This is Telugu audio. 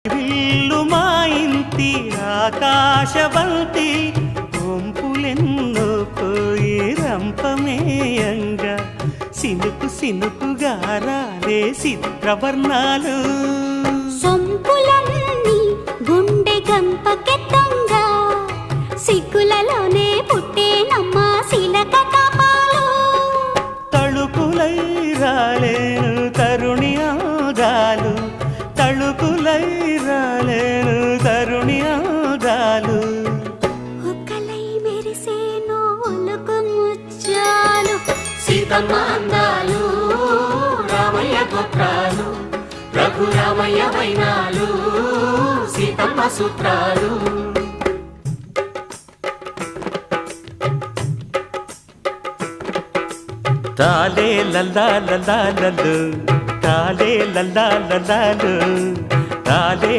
విల్లు మా ఇంటి ఆకాశవంతి వంపులెన్నో పోయి రంపమేయంగా సినుకు సినుకుగా రాలే చిత్రవర్ణాలు సొంపులన్నీ గుండె గంపకెత్తంగా సిగ్గులలోనే పుట్టేనమ్మా శిలక కపాలు తళుకులై రాలేను తరుణి ఆదాలు తళుకులై రాలేను తరుణి ఆదాలు ఒక్కలై మెరిసేను ఒలుకు ముచ్చాలు సీతమ్మ అందాలు రామయ్య గోత్రాలు రఘురామయ్య వైనాలు సీతమ్మ సూత్రాలు తాలే లల్లా లల్లా లల్లు తాలే లల్లా లల్లాలు తాలే